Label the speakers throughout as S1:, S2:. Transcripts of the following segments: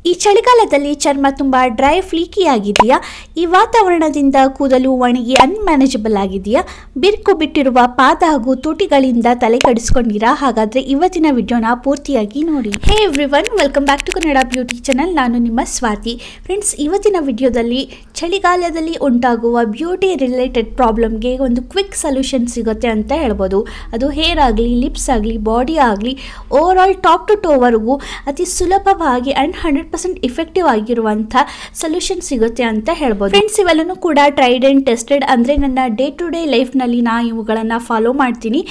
S1: ಈ ಚಳಿಗಾಲದಲ್ಲಿ ಚರ್ಮ ತುಂಬ ಡ್ರೈ ಫ್ಲೀಕಿ ಆಗಿದೆಯಾ? ಈ ವಾತಾವರಣದಿಂದ ಕೂದಲು ಒಣಗಿ ಅನ್ಮ್ಯಾನೇಜಬಲ್ ಆಗಿದೆಯಾ? ಬಿರುಕು ಬಿಟ್ಟಿರುವ ಪಾದ ಹಾಗೂ ತುಟಿಗಳಿಂದ ತಲೆ ಕೆಡಿಸ್ಕೊಂಡಿರಾ? ಹಾಗಾದ್ರೆ ಇವತ್ತಿನ ವಿಡಿಯೋನ ಪೂರ್ತಿಯಾಗಿ ನೋಡಿ. Hey everyone, welcome back to Kannada beauty channel. ನಾನು ನಿಮ್ಮ ಸ್ವಾತಿ. ಫ್ರೆಂಡ್ಸ್, ಇವತ್ತಿನ ವಿಡಿಯೋದಲ್ಲಿ ಚಳಿಗಾಲದಲ್ಲಿ ಉಂಟಾಗುವ ಬ್ಯೂಟಿ ರಿಲೇಟೆಡ್ ಪ್ರಾಬ್ಲಮ್ಗೆ ಒಂದು ಕ್ವಿಕ್ ಸೊಲ್ಯೂಷನ್ ಸಿಗುತ್ತೆ ಅಂತ ಹೇಳ್ಬೋದು. ಅದು ಹೇರ್ ಆಗಲಿ, ಲಿಪ್ಸ್ ಆಗಲಿ, ಬಾಡಿ ಆಗಲಿ, ಓವರ್ ಆಲ್ ಟಾಪ್ ಟು ಟೋವರೆಗೂ ಅತಿ ಸುಲಭವಾಗಿ ಅಂಡ್ 100% ಇಫೆಕ್ಟಿವ್ ಆಗಿರುವಂಥ ಸೊಲ್ಯೂಷನ್ ಸಿಗುತ್ತೆ ಅಂತ ಹೇಳ್ಬೋದು. ಫ್ರೆಂಡ್ಸ್, ಇವೆಲ್ಲನೂ ಕೂಡ ಟ್ರೈಡ್ ಆ್ಯಂಡ್ ಟೆಸ್ಟೆಡ್, ಅಂದರೆ ನನ್ನ ಡೇ ಟು ಡೇ ಲೈಫ್ನಲ್ಲಿ ನಾನು ಇವುಗಳನ್ನು ಫಾಲೋ ಮಾಡ್ತೀನಿ.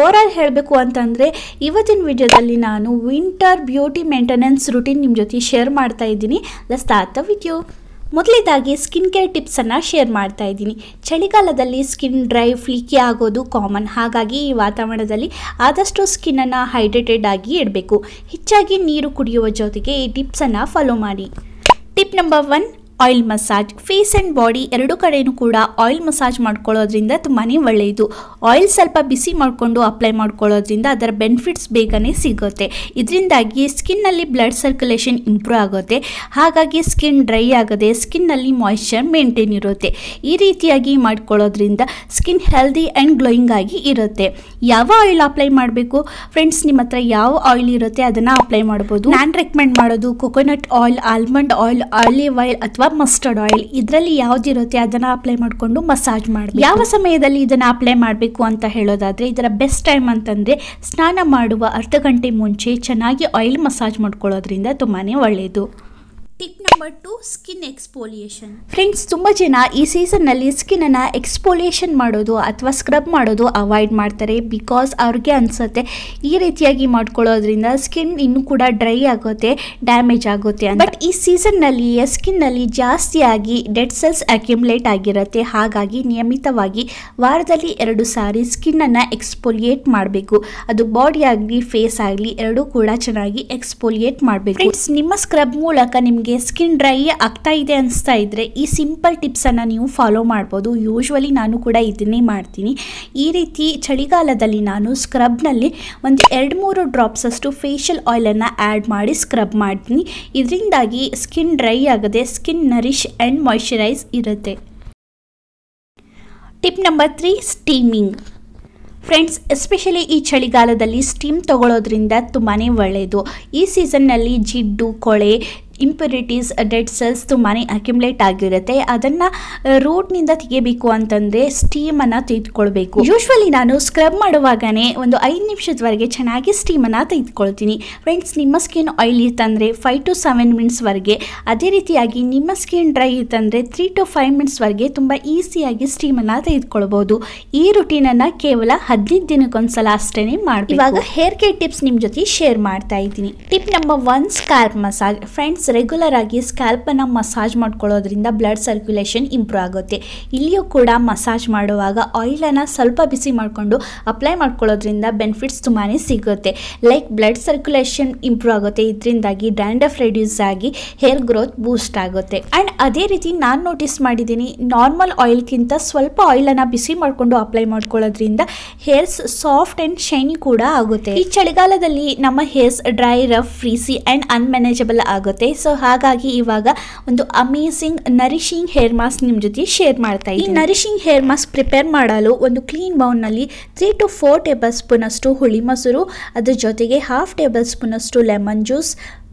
S1: ಓವರ್ ಆಲ್ ಹೇಳಬೇಕು ಅಂತಂದರೆ ಇವತ್ತಿನ ವಿಡಿಯೋದಲ್ಲಿ ನಾನು ವಿಂಟರ್ ಬ್ಯೂಟಿ ಮೇಂಟೆನೆನ್ಸ್ ರೂಟೀನ್ ನಿಮ್ಮ ಜೊತೆ ಶೇರ್ ಮಾಡ್ತಾ ಇದ್ದೀನಿ. Let's start the video. ಮೊದಲೇದಾಗಿ ಸ್ಕಿನ್ ಕೇರ್ ಟಿಪ್ಸನ್ನು ಶೇರ್ ಮಾಡ್ತಾ ಇದ್ದೀನಿ. ಚಳಿಗಾಲದಲ್ಲಿ ಸ್ಕಿನ್ ಡ್ರೈ ಫ್ಲೀಕಿ ಆಗೋದು ಕಾಮನ್. ಹಾಗಾಗಿ ಈ ವಾತಾವರಣದಲ್ಲಿ ಆದಷ್ಟು ಸ್ಕಿನ್ನನ್ನು ಹೈಡ್ರೇಟೆಡ್ ಆಗಿ ಇಡಬೇಕು. ಹೆಚ್ಚಾಗಿ ನೀರು ಕುಡಿಯುವ ಜೊತೆಗೆ ಈ ಟಿಪ್ಸನ್ನು ಫಾಲೋ ಮಾಡಿ. Tip number 1, oil massage. Face and body ಎರಡು ಕಡೆಯೂ ಕೂಡ ಆಯಿಲ್ ಮಸಾಜ್ ಮಾಡ್ಕೊಳ್ಳೋದ್ರಿಂದ ತುಂಬಾ ಒಳ್ಳೆಯದು. ಆಯಿಲ್ ಸ್ವಲ್ಪ ಬಿಸಿ ಮಾಡಿಕೊಂಡು ಅಪ್ಲೈ ಮಾಡ್ಕೊಳ್ಳೋದ್ರಿಂದ ಅದರ ಬೆನಿಫಿಟ್ಸ್ ಬೇಗನೆ ಸಿಗುತ್ತೆ. ಇದರಿಂದಾಗಿ ಸ್ಕಿನ್ನಲ್ಲಿ ಬ್ಲಡ್ ಸರ್ಕ್ಯುಲೇಷನ್ ಇಂಪ್ರೂವ್ ಆಗುತ್ತೆ. ಹಾಗಾಗಿ ಸ್ಕಿನ್ ಡ್ರೈ ಆಗದೆ ಸ್ಕಿನ್ನಲ್ಲಿ ಮಾಯಿಶ್ಚರ್ ಮೇಂಟೈನ್ ಇರುತ್ತೆ. ಈ ರೀತಿಯಾಗಿ ಮಾಡ್ಕೊಳ್ಳೋದ್ರಿಂದ ಸ್ಕಿನ್ ಹೆಲ್ದಿ ಆ್ಯಂಡ್ ಗ್ಲೋಯಿಂಗ್ ಆಗಿ ಇರುತ್ತೆ. ಯಾವ ಆಯಿಲ್ ಅಪ್ಲೈ ಮಾಡಬೇಕು ಫ್ರೆಂಡ್ಸ್? ನಿಮ್ಮ ಹತ್ರ ಯಾವ ಆಯಿಲ್ ಇರುತ್ತೆ ಅದನ್ನು ಅಪ್ಲೈ ಮಾಡ್ಬೋದು. ನಾನು ರೆಕಮೆಂಡ್ ಮಾಡೋದು coconut oil, almond oil, olive oil ಅಥವಾ ಮಸ್ಟರ್ಡ್ ಆಯಿಲ್. ಇದರಲ್ಲಿ ಯಾವುದಿರುತ್ತೆ ಅದನ್ನು ಅಪ್ಲೈ ಮಾಡಿಕೊಂಡು ಮಸಾಜ್ ಮಾಡಬೇಕು. ಯಾವ ಸಮಯದಲ್ಲಿ ಇದನ್ನು ಅಪ್ಲೈ ಮಾಡಬೇಕು ಅಂತ ಹೇಳೋದಾದರೆ, ಇದರ ಬೆಸ್ಟ್ ಟೈಮ್ ಅಂತಂದರೆ ಸ್ನಾನ ಮಾಡುವ ಅರ್ಧ ಗಂಟೆ ಮುಂಚೆ ಚೆನ್ನಾಗಿ ಆಯಿಲ್ ಮಸಾಜ್ ಮಾಡ್ಕೊಳ್ಳೋದ್ರಿಂದ ತುಂಬಾ ಒಳ್ಳೆಯದು. Tip number 2, skin exfoliation. Friends, ತುಂಬ ಜನ ಈ ಸೀಸನ್ನಲ್ಲಿ ಸ್ಕಿನ್ನನ್ನು ಎಕ್ಸ್ಫೋಲಿಯೇಷನ್ ಮಾಡೋದು ಅಥವಾ ಸ್ಕ್ರಬ್ ಮಾಡೋದು ಅವಾಯ್ಡ್ ಮಾಡ್ತಾರೆ. ಬಿಕಾಸ್ ಅವ್ರಿಗೆ ಅನಿಸುತ್ತೆ ಈ ರೀತಿಯಾಗಿ ಮಾಡ್ಕೊಳ್ಳೋದ್ರಿಂದ ಸ್ಕಿನ್ ಇನ್ನೂ ಕೂಡ ಡ್ರೈ ಆಗುತ್ತೆ, ಡ್ಯಾಮೇಜ್ ಆಗುತ್ತೆ ಅಂತ. ಬಟ್ ಈ ಸೀಸನ್ನಲ್ಲಿ ಸ್ಕಿನ್ನಲ್ಲಿ ಜಾಸ್ತಿಯಾಗಿ ಡೆಡ್ ಸೆಲ್ಸ್ ಅಕ್ಯುಮುಲೇಟ್ ಆಗಿರುತ್ತೆ. ಹಾಗಾಗಿ ನಿಯಮಿತವಾಗಿ ವಾರದಲ್ಲಿ 2 ಸಾರಿ ಸ್ಕಿನ್ನನ್ನು ಎಕ್ಸ್ಫೋಲಿಯೇಟ್ ಮಾಡಬೇಕು. ಅದು ಬಾಡಿ ಆಗಲಿ ಫೇಸ್ ಆಗಲಿ ಎರಡೂ ಕೂಡ ಚೆನ್ನಾಗಿ ಎಕ್ಸ್ಫೋಲಿಯೇಟ್ ಮಾಡಬೇಕು. ಫ್ರೆಂಡ್ಸ್, ನಿಮ್ಮ ಸ್ಕ್ರಬ್ ಮೂಲಕ ನಿಮಗೆ ಸ್ಕಿನ್ ಡ್ರೈ ಆಗ್ತಾ ಇದೆ ಅನಿಸ್ತಾ ಇದ್ರೆ ಈ ಸಿಂಪಲ್ ಟಿಪ್ಸನ್ನು ನೀವು ಫಾಲೋ ಮಾಡ್ಬೋದು. ಯೂಶ್ವಲಿ ನಾನು ಕೂಡ ಇದನ್ನೇ ಮಾಡ್ತೀನಿ. ಈ ರೀತಿ ಚಳಿಗಾಲದಲ್ಲಿ ನಾನು ಸ್ಕ್ರಬ್ನಲ್ಲಿ ಒಂದು 2-3 ಡ್ರಾಪ್ಸ್ ಅಷ್ಟು ಫೇಶಿಯಲ್ ಆಯಿಲನ್ನು ಆ್ಯಡ್ ಮಾಡಿ ಸ್ಕ್ರಬ್ ಮಾಡ್ತೀನಿ. ಇದರಿಂದಾಗಿ ಸ್ಕಿನ್ ಡ್ರೈ ಆಗದೆ ಸ್ಕಿನ್ ನರಿಶ್ ಆ್ಯಂಡ್ ಮಾಯಿಶ್ಚರೈಸ್ ಇರುತ್ತೆ. Tip number 3, steaming. Friends, especially ಈ ಚಳಿಗಾಲದಲ್ಲಿ ಸ್ಟೀಮ್ ತಗೊಳ್ಳೋದ್ರಿಂದ ತುಂಬಾ ಒಳ್ಳೆಯದು. ಈ ಸೀಸನ್ನಲ್ಲಿ ಜಿಡ್ಡು, ಕೊಳೆ, ಇಂಪ್ಯೂರಿಟೀಸ್, ಡೆಡ್ ಸೆಲ್ಸ್ ತುಂಬಾ ಅಕ್ಯುಮುಲೇಟ್ ಆಗಿರುತ್ತೆ. ಅದನ್ನು ರೂಟ್ನಿಂದ ತೆಗಿಬೇಕು ಅಂತಂದರೆ ಸ್ಟೀಮನ್ನು ತೆಗೆದುಕೊಳ್ಬೇಕು. ಯೂಶ್ವಲಿ ನಾನು ಸ್ಕ್ರಬ್ ಮಾಡುವಾಗನೇ ಒಂದು 5 ನಿಮಿಷದವರೆಗೆ ಚೆನ್ನಾಗಿ ಸ್ಟೀಮನ್ನು ತೆಗೆದುಕೊಳ್ತೀನಿ. ಫ್ರೆಂಡ್ಸ್, ನಿಮ್ಮ ಸ್ಕಿನ್ ಆಯಿಲ್ ಇತ್ತಂದರೆ 5 to 7 ಮಿನಿಟ್ಸ್ವರೆಗೆ, ಅದೇ ರೀತಿಯಾಗಿ ನಿಮ್ಮ ಸ್ಕಿನ್ ಡ್ರೈ ಇತ್ತಂದರೆ 3 to 5 ಮಿನಿಟ್ಸ್ವರೆಗೆ ತುಂಬ ಈಸಿಯಾಗಿ ಸ್ಟೀಮನ್ನು ತೆಗೆದುಕೊಳ್ಬೋದು. ಈ ರುಟೀನನ್ನು ಕೇವಲ 15 ದಿನಕ್ಕೊಂದ್ಸಲ ಅಷ್ಟೇ ಮಾಡಬೇಕು. ಇವಾಗ ಹೇರ್ ಕೇರ್ ಟಿಪ್ಸ್ ನಿಮ್ಮ ಜೊತೆ ಶೇರ್ ಮಾಡ್ತಾ ಇದ್ದೀನಿ. Tip number 1, scalp massage. Friends, regular ಆಗಿ ಸ್ಕ್ಯಾಲ್ಪನ್ನು ಮಸಾಜ್ ಮಾಡ್ಕೊಳ್ಳೋದ್ರಿಂದ ಬ್ಲಡ್ ಸರ್ಕ್ಯುಲೇಷನ್ ಇಂಪ್ರೂವ್ ಆಗುತ್ತೆ. ಇಲ್ಲಿಯೂ ಕೂಡ ಮಸಾಜ್ ಮಾಡುವಾಗ ಆಯಿಲನ್ನು ಸ್ವಲ್ಪ ಬಿಸಿ ಮಾಡಿಕೊಂಡು ಅಪ್ಲೈ ಮಾಡ್ಕೊಳ್ಳೋದ್ರಿಂದ ಬೆನಿಫಿಟ್ಸ್ ತುಂಬಾ ಸಿಗುತ್ತೆ. ಲೈಕ್ ಬ್ಲಡ್ ಸರ್ಕ್ಯುಲೇಷನ್ ಇಂಪ್ರೂವ್ ಆಗುತ್ತೆ. ಇದರಿಂದಾಗಿ ಡ್ಯಾಂಡ್ರಫ್ ರೆಡ್ಯೂಸ್ ಆಗಿ ಹೇರ್ ಗ್ರೋತ್ ಬೂಸ್ಟ್ ಆಗುತ್ತೆ. ಆ್ಯಂಡ್ ಅದೇ ರೀತಿ ನಾನು ನೋಟಿಸ್ ಮಾಡಿದ್ದೀನಿ, ನಾರ್ಮಲ್ ಆಯಿಲ್ಗಿಂತ ಸ್ವಲ್ಪ ಆಯಿಲನ್ನು ಬಿಸಿ ಮಾಡಿಕೊಂಡು ಅಪ್ಲೈ ಮಾಡ್ಕೊಳ್ಳೋದ್ರಿಂದ ಹೇರ್ಸ್ ಸಾಫ್ಟ್ ಆ್ಯಂಡ್ ಶೈನಿ ಕೂಡ ಆಗುತ್ತೆ. ಈ ಚಳಿಗಾಲದಲ್ಲಿ ನಮ್ಮ hairs dry, rough, frizzy and ಅನ್ಮ್ಯಾನೇಜಬಲ್ ಆಗುತ್ತೆ. ಸೊ ಹಾಗಾಗಿ ಇವಾಗ ಒಂದು ಅಮೇಸಿಂಗ್ ನರಿಶಿಂಗ್ ಹೇರ್ ಮಾಸ್ಕ್ ನಿಮ್ಮ ಜೊತೆ ಶೇರ್ ಮಾಡ್ತಾ ಇದ್ದೀನಿ. ಈ ನರಿಶಿಂಗ್ ಹೇರ್ ಮಾಸ್ಕ್ ಪ್ರಿಪೇರ್ ಮಾಡಲು ಒಂದು ಕ್ಲೀನ್ ಬೌಲ್ನಲ್ಲಿ 3 to 4 ಟೇಬಲ್ ಸ್ಪೂನ್ ಅಷ್ಟು ಹುಳಿ ಮೊಸರು, ಅದ್ರ ಜೊತೆಗೆ 1/2 ಟೇಬಲ್ ಸ್ಪೂನ್ ಅಷ್ಟು ಲೆಮನ್ ಜ್ಯೂಸ್,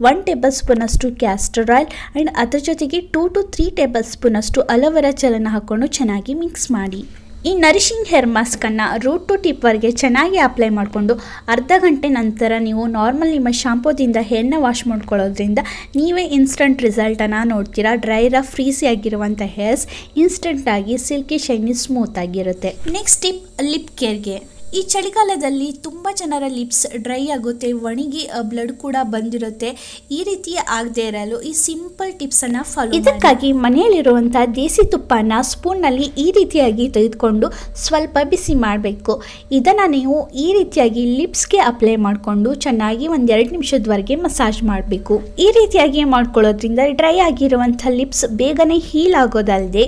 S1: 1 ಟೇಬಲ್ ಸ್ಪೂನ್ ಅಷ್ಟು ಕ್ಯಾಸ್ಟರ್ ಆಯಿಲ್ ಆ್ಯಂಡ್ ಅದ್ರ ಜೊತೆಗೆ 2 to 3 ಟೇಬಲ್ ಸ್ಪೂನ್ ಅಷ್ಟು ಅಲೋವೆರಾ ಜೆಲ್ಲನ್ನು ಹಾಕ್ಕೊಂಡು ಚೆನ್ನಾಗಿ ಮಿಕ್ಸ್ ಮಾಡಿ. ಈ ನರಿಶಿಂಗ್ ಹೇರ್ ಮಾಸ್ಕನ್ನು ರೂಟ್ ಟು ಟಿಪ್ವರೆಗೆ ಚೆನ್ನಾಗಿ ಅಪ್ಲೈ ಮಾಡಿಕೊಂಡು ಅರ್ಧ ಗಂಟೆ ನಂತರ ನೀವು ನಾರ್ಮಲ್ ನಿಮ್ಮ ಶಾಂಪೂದಿಂದ ಹೇರ್ನ ವಾಶ್ ಮಾಡ್ಕೊಳ್ಳೋದ್ರಿಂದ ನೀವೇ ಇನ್ಸ್ಟಂಟ್ ರಿಸಲ್ಟನ್ನು ನೋಡ್ತೀರಾ. ಡ್ರೈ, ರಫ್, ಫ್ರೀಸಿ ಆಗಿರುವಂಥ ಹೇರ್ಸ್ ಇನ್ಸ್ಟೆಂಟಾಗಿ ಸಿಲ್ಕಿ, ಶೈನಿ, ಸ್ಮೂತ್ ಆಗಿರುತ್ತೆ. ನೆಕ್ಸ್ಟ್ ಟಿಪ್, ಲಿಪ್ ಕೇರ್ಗೆ. ಈ ಚಳಿಗಾಲದಲ್ಲಿ ತುಂಬ ಜನರ ಲಿಪ್ಸ್ ಡ್ರೈ ಆಗುತ್ತೆ, ಒಣಗಿ ಬ್ಲಡ್ ಕೂಡ ಬಂದಿರುತ್ತೆ. ಈ ರೀತಿ ಆಗದೆ ಇರಲು ಈ ಸಿಂಪಲ್ ಟಿಪ್ಸನ್ನು ಫಾಲೋ. ಇದಕ್ಕಾಗಿ ಮನೆಯಲ್ಲಿರುವಂಥ ದೇಸಿ ತುಪ್ಪನ ಸ್ಪೂನ್ನಲ್ಲಿ ಈ ರೀತಿಯಾಗಿ ತೆಗೆದುಕೊಂಡು ಸ್ವಲ್ಪ ಬಿಸಿ ಮಾಡಬೇಕು. ಇದನ್ನು ನೀವು ಈ ರೀತಿಯಾಗಿ ಲಿಪ್ಸ್ಗೆ ಅಪ್ಲೈ ಮಾಡಿಕೊಂಡು ಚೆನ್ನಾಗಿ 1-2 ನಿಮಿಷದವರೆಗೆ ಮಸಾಜ್ ಮಾಡಬೇಕು. ಈ ರೀತಿಯಾಗಿ ಮಾಡ್ಕೊಳ್ಳೋದ್ರಿಂದ ಡ್ರೈ ಆಗಿರುವಂಥ ಲಿಪ್ಸ್ ಬೇಗನೆ ಹೀಲ್ ಆಗೋದಲ್ಲದೆ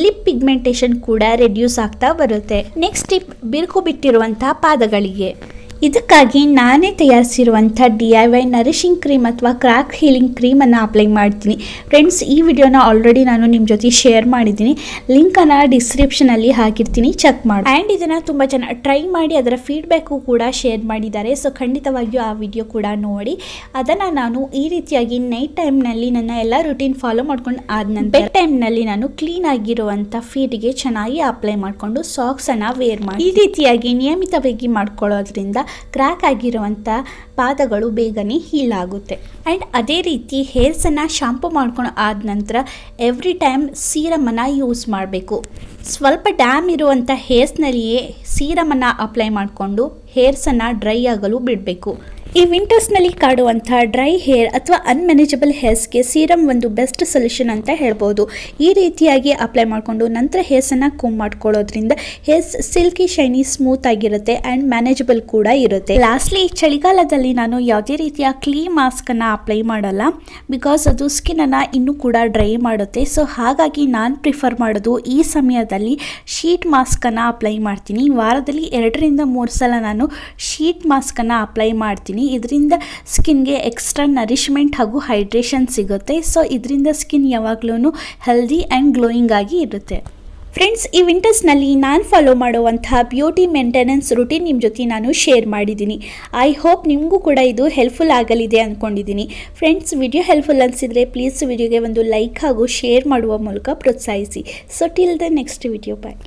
S1: ಲಿಪ್ ಪಿಗ್ಮೆಂಟೇಷನ್ ಕೂಡ ರೆಡ್ಯೂಸ್ ಆಗ್ತಾ ಬರುತ್ತೆ. ನೆಕ್ಸ್ಟ್ ಟಿಪ್, ಬಿರುಕು ಬಿಟ್ಟಿರುವಂಥ ಪಾದಗಳಿಗೆ. ಇದಕ್ಕಾಗಿ ನಾನೇ ತಯಾರಿಸಿರುವಂಥ DIY ನರಿಶಿಂಗ್ ಕ್ರೀಮ್ ಅಥವಾ ಕ್ರ್ಯಾಕ್ ಹೀಲಿಂಗ್ ಕ್ರೀಮನ್ನು ಅಪ್ಲೈ ಮಾಡ್ತೀನಿ. ಫ್ರೆಂಡ್ಸ್, ಈ ವಿಡಿಯೋನ ಆಲ್ರೆಡಿ ನಾನು ನಿಮ್ಮ ಜೊತೆ ಶೇರ್ ಮಾಡಿದ್ದೀನಿ. ಲಿಂಕನ್ನು ಡಿಸ್ಕ್ರಿಪ್ಷನಲ್ಲಿ ಹಾಕಿರ್ತೀನಿ, ಚೆಕ್ ಮಾಡಿ. ಆ್ಯಂಡ್ ಇದನ್ನು ತುಂಬ ಜನ ಟ್ರೈ ಮಾಡಿ ಅದರ ಫೀಡ್ಬ್ಯಾಕು ಕೂಡ ಶೇರ್ ಮಾಡಿದ್ದಾರೆ. ಸೊ ಖಂಡಿತವಾಗಿಯೂ ಆ ವಿಡಿಯೋ ಕೂಡ ನೋಡಿ. ಅದನ್ನು ನಾನು ಈ ರೀತಿಯಾಗಿ ನೈಟ್ ಟೈಮ್ನಲ್ಲಿ ನನ್ನ ಎಲ್ಲ ರೂಟೀನ್ ಫಾಲೋ ಮಾಡ್ಕೊಂಡು ಆದ ನಂತರ ಬೆಡ್ ಟೈಮ್ನಲ್ಲಿ ನಾನು ಕ್ಲೀನ್ ಆಗಿರುವಂಥ ಫೀಟ್ಗೆ ಚೆನ್ನಾಗಿ ಅಪ್ಲೈ ಮಾಡಿಕೊಂಡು ಸಾಕ್ಸನ್ನು ವೇರ್ ಮಾಡಿ ಈ ರೀತಿಯಾಗಿ ನಿಯಮಿತವಾಗಿ ಮಾಡ್ಕೊಳ್ಳೋದ್ರಿಂದ ಕ್ರ್ಯಾಕ್ ಆಗಿರುವಂಥ ಪಾದಗಳು ಬೇಗನೆ ಹೀಲ್ ಆಗುತ್ತೆ. ಆ್ಯಂಡ್ ಅದೇ ರೀತಿ ಹೇರ್ಸನ್ನು ಶಾಂಪು ಮಾಡ್ಕೊಂಡು ಆದ ನಂತರ ಎವ್ರಿ ಟೈಮ್ ಸೀರಮನ್ನು ಯೂಸ್ ಮಾಡಬೇಕು. ಸ್ವಲ್ಪ ಡ್ಯಾಮ್ ಇರುವಂಥ ಹೇರ್ಸ್ನಲ್ಲಿಯೇ ಸೀರಮನ್ನು ಅಪ್ಲೈ ಮಾಡಿಕೊಂಡು ಹೇರ್ಸನ್ನು ಡ್ರೈ ಆಗಲು ಬಿಡಬೇಕು. ಈ ವಿಂಟರ್ಸ್ನಲ್ಲಿ ಕಾಡುವಂಥ ಡ್ರೈ ಹೇರ್ ಅಥವಾ ಅನ್ಮ್ಯಾನೇಜಬಲ್ ಹೇರ್ಸ್ಗೆ ಸೀರಮ್ ಒಂದು ಬೆಸ್ಟ್ ಸೊಲ್ಯೂಷನ್ ಅಂತ ಹೇಳ್ಬೋದು. ಈ ರೀತಿಯಾಗಿ ಅಪ್ಲೈ ಮಾಡಿಕೊಂಡು ನಂತರ ಹೇರ್ಸನ್ನು ಕೂಮ್ ಮಾಡ್ಕೊಳ್ಳೋದ್ರಿಂದ ಹೇರ್ಸ್ ಸಿಲ್ಕಿ ಶೈನಿ ಸ್ಮೂತ್ ಆಗಿರುತ್ತೆ ಆ್ಯಂಡ್ ಮ್ಯಾನೇಜಬಲ್ ಕೂಡ ಇರುತ್ತೆ. ಲಾಸ್ಟ್ಲಿ ಚಳಿಗಾಲದಲ್ಲಿ ನಾನು ಯಾವುದೇ ರೀತಿಯ ಕ್ಲೀ ಮಾಸ್ಕನ್ನು ಅಪ್ಲೈ ಮಾಡಲ್ಲ, ಬಿಕಾಸ್ ಅದು ಸ್ಕಿನ್ನನ್ನು ಇನ್ನೂ ಕೂಡ ಡ್ರೈ ಮಾಡುತ್ತೆ. ಸೊ ಹಾಗಾಗಿ ನಾನು ಪ್ರಿಫರ್ ಮಾಡೋದು ಈ ಸಮಯದಲ್ಲಿ ಶೀಟ್ ಮಾಸ್ಕನ್ನು ಅಪ್ಲೈ ಮಾಡ್ತೀನಿ. ವಾರದಲ್ಲಿ 2 ರಿಂದ 3 ಸಲ ನಾನು ಶೀಟ್ ಮಾಸ್ಕನ್ನು ಅಪ್ಲೈ ಮಾಡ್ತೀನಿ. ಇದರಿಂದ ಸ್ಕಿನ್ಗೆ ಎಕ್ಸ್ಟ್ರಾ ನರಿಶ್ಮೆಂಟ್ ಹಾಗೂ ಹೈಡ್ರೇಷನ್ ಸಿಗುತ್ತೆ. ಸೊ ಇದರಿಂದ ಸ್ಕಿನ್ ಯಾವಾಗಲೂ ಹೆಲ್ದಿ ಆ್ಯಂಡ್ ಗ್ಲೋಯಿಂಗ್ ಆಗಿ ಇರುತ್ತೆ. ಫ್ರೆಂಡ್ಸ್, ಈ ವಿಂಟರ್ಸ್ನಲ್ಲಿ ನಾನು ಫಾಲೋ ಮಾಡುವಂತಹ ಬ್ಯೂಟಿ ಮೇಂಟೆನೆನ್ಸ್ ರೂಟೀನ್ ನಿಮ್ಮ ಜೊತೆ ನಾನು ಶೇರ್ ಮಾಡಿದ್ದೀನಿ. ಐ ಹೋಪ್ ನಿಮಗೂ ಕೂಡ ಇದು ಹೆಲ್ಪ್ಫುಲ್ ಆಗಲಿದೆ ಅಂದ್ಕೊಂಡಿದ್ದೀನಿ. ಫ್ರೆಂಡ್ಸ್, ವಿಡಿಯೋ ಹೆಲ್ಪ್ಫುಲ್ ಅನಿಸಿದರೆ ಪ್ಲೀಸ್ ವಿಡಿಯೋಗೆ ಒಂದು ಲೈಕ್ ಹಾಗೂ ಶೇರ್ ಮಾಡುವ ಮೂಲಕ ಪ್ರೋತ್ಸಾಹಿಸಿ. So till the next video, bye.